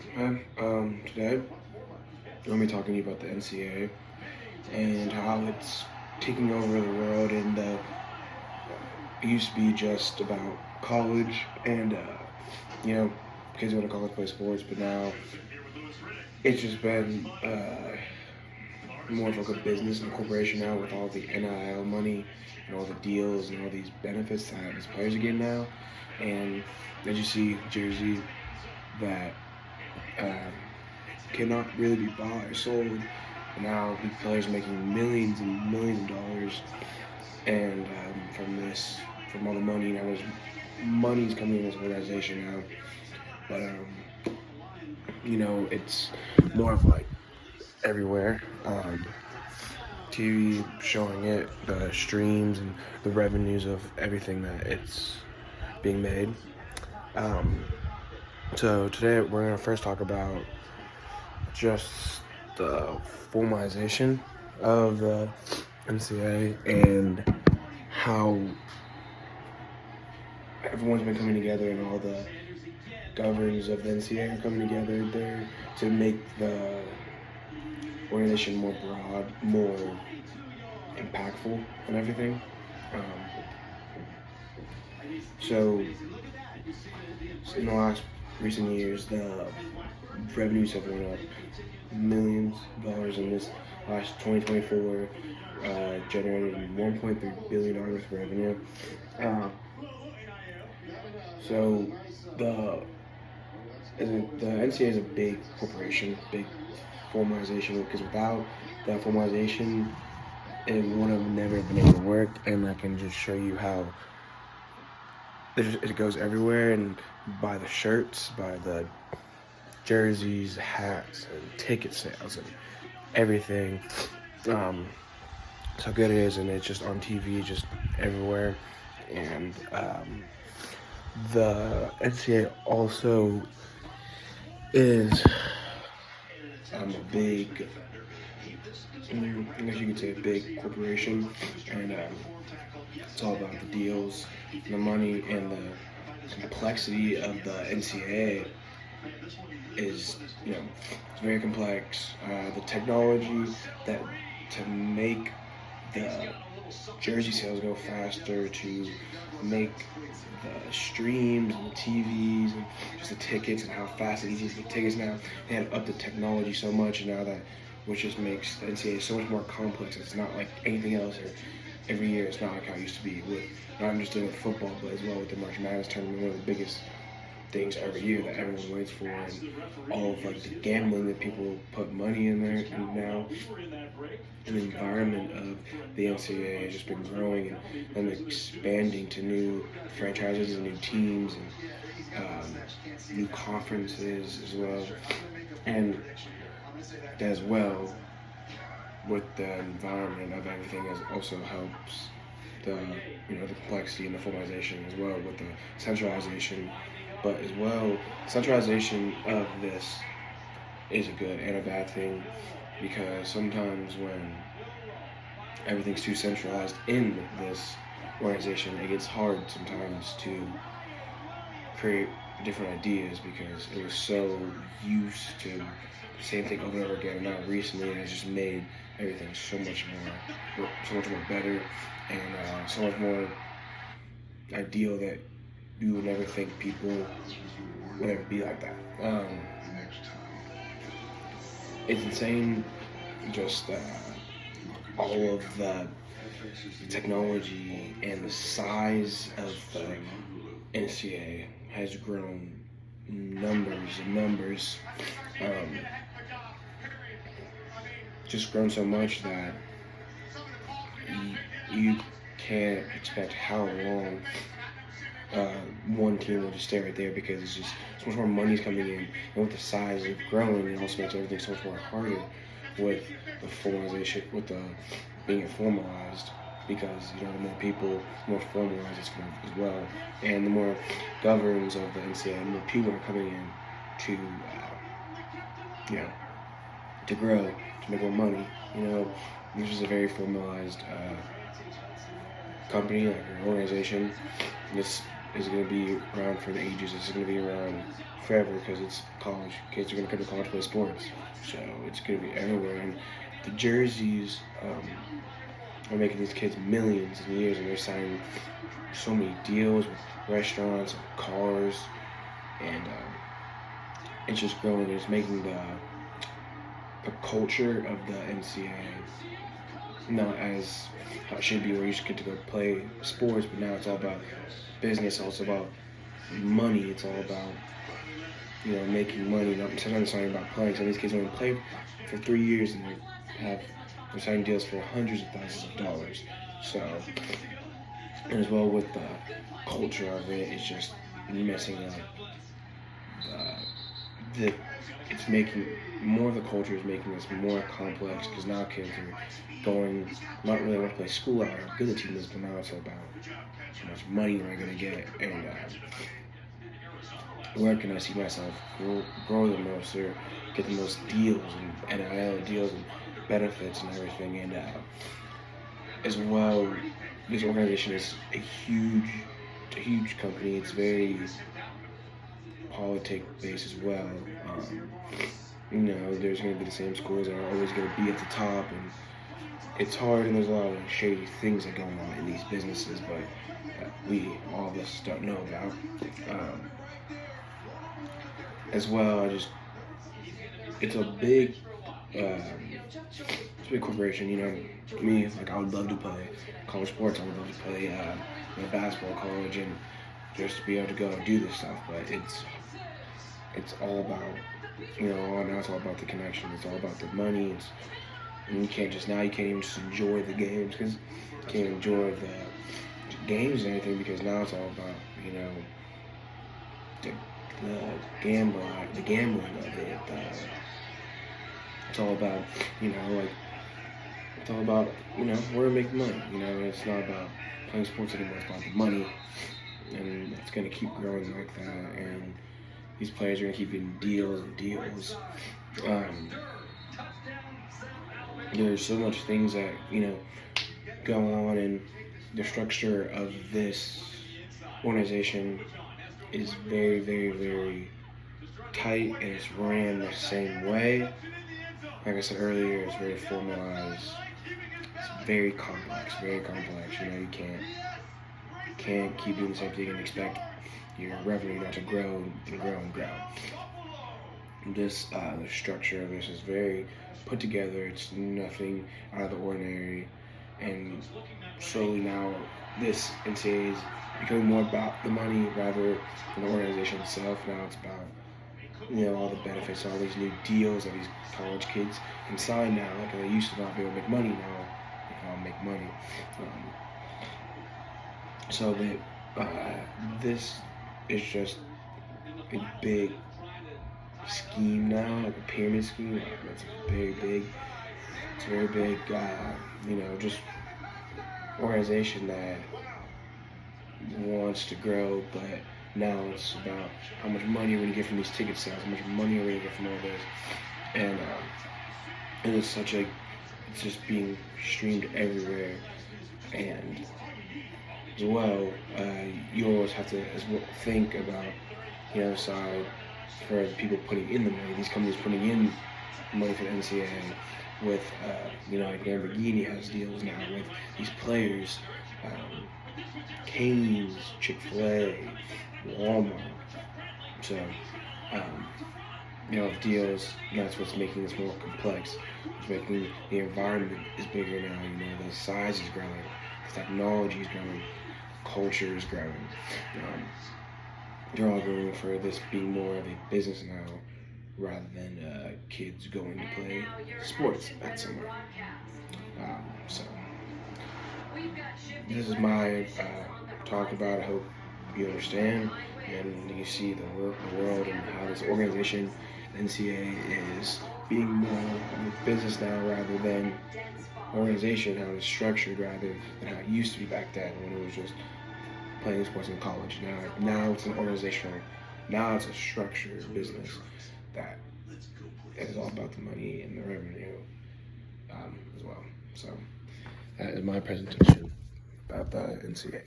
Today I'm going to be talking to you about the NCAA and how it's taking over the world. And it used to be just about college and kids going to college play sports, but now it's just been more of like a business and a corporation now with all the NIL money and all the deals and all these benefits that these players are getting now. And as you see, jersey that um, cannot really be bought or sold. And now big players are making millions and millions of dollars, and from all the money. Now there's money's coming in this organization now, but it's more of like everywhere. TV showing it, the streams and the revenues of everything that it's being made. So today we're gonna first talk about just the formalization of the NCAA and how everyone's been coming together and all the governors of the NCAA are coming together there to make the organization more broad, more impactful and everything. So in the last recent years, the revenues have went up millions of dollars in this last 2024, generated $1.3 billion worth of revenue. So the NCAA is a big corporation, big formalization, because without that formalization, it would have never been able to work. And I can just show you how it goes everywhere, and by the shirts, by the jerseys, hats, and ticket sales, and everything. It's how good it is, and it's just on TV, just everywhere. And the NCAA also is a big, I guess you could say a big corporation, and it's all about the deals, the money, and the complexity of the NCAA is, it's very complex. The technology that to make the jersey sales go faster, to make the streams and the TVs and just the tickets, and how fast and easy to get tickets now. They had upped the technology so much now that, which just makes the NCAA so much more complex. It's not like anything else. Or every year, it's not like how it used to be with, not just doing with football, but as well with the March Madness tournament, one of the biggest things every year that everyone waits for, and all of like the gambling that people put money in there. And now the environment of the NCAA has just been growing and expanding to new franchises and new teams and new conferences as well. And as well, with the environment of everything, as also helps the the complexity and the formalization as well, with the centralization. But as well, centralization of this is a good and a bad thing, because sometimes when everything's too centralized in this organization, it gets hard sometimes to create different ideas, because it was so used to the same thing over and over again. And now recently, it has just made everything so much more better, and so much more ideal that you would never think people would ever be like that. It's insane, just all of the technology and the size of the NCAA has grown numbers and numbers. Just grown so much that you can't expect how long one team will just stay right there, because it's just so much more money's coming in, and with the size of growing, it also makes everything so much more harder with the formalization, with the being formalized, because the more people, the more formalized it's going to as well, and the more governs of the NCAA, the more people are coming in to to grow, to make more money. This is a very formalized company, like an organization. This is going to be around for the ages. It's going to be around forever because it's college. Kids are going to come to college to play sports, so it's going to be everywhere. And the jerseys are making these kids millions in years, and they're signing so many deals with restaurants and cars, and it's just growing. It's making the culture of the NCAA not as how it should be, where you just get to go play sports, but now it's all about business. It's also about money. It's all about making money. Sometimes it's not even about playing. Some of these kids only play for 3 years and they're signing deals for hundreds of thousands of dollars. So, and as well with the culture of it, it's just messing up. It's making more of the culture is making this more complex because now kids are going not really want to play school out how good the team is, but now it's about how much money am I going to get and where can I see myself grow the most or get the most deals and NIL deals and benefits and everything. And as well, this organization is a huge company. It's very politic based as well. There's going to be the same schools that are always going to be at the top, and it's hard, and there's a lot of shady things that go on in these businesses, but all of us don't know about. As well, it's a big corporation. Me, like I would love to play college sports. I would love to play basketball college and just to be able to go and do this stuff. But it's all about now it's all about the connection. It's all about the money. And you can't even just enjoy the games because you can't enjoy the games and everything because now it's all about the gambling of it. It's all about it's all about where to make money. It's not about playing sports anymore. It's about the money, and it's gonna keep growing like that. And these players are gonna keep getting deals and deals. There's so much things that go on, and the structure of this organization is very, very, very tight, and it's ran the same way. Like I said earlier, it's very formalized. It's very complex, very complex. You can't keep doing the same thing and expect your revenue not to grow and grow and grow. The structure of this is very put together. It's nothing out of the ordinary, and slowly now this NCAA is becoming more about the money rather than the organization itself. Now it's about all the benefits, all these new deals that these college kids can sign now. Like they used to not be able to make money, now they can all make money. So that this is just a big scheme now, like a pyramid scheme. It's very big. It's a very big, just organization that wants to grow, but now it's about how much money we're going to get from these ticket sales, how much money we're going to get from all this. And it's just being streamed everywhere. And as well, you always have to think about the other side for the people putting in the money. These companies putting in money for the NCAA with, like Lamborghini has deals now with these players, Cane's, Chick-fil-A, Walmart. So, deals, that's what's making this more complex. It's making the environment is bigger now, the size is growing, the technology is growing, culture is growing. They're all growing for this being more of a business now rather than kids going to play sports at somewhere. So, this is my talk about it. I hope you understand and you see the world and how this organization, NCAA, is being more of a business now rather than organization, how it's structured rather than how it used to be back then when it was just playing sports in college. Now it's an organizational, now it's a structured business that is all about the money and the revenue as well. So that is my presentation about the NCAA.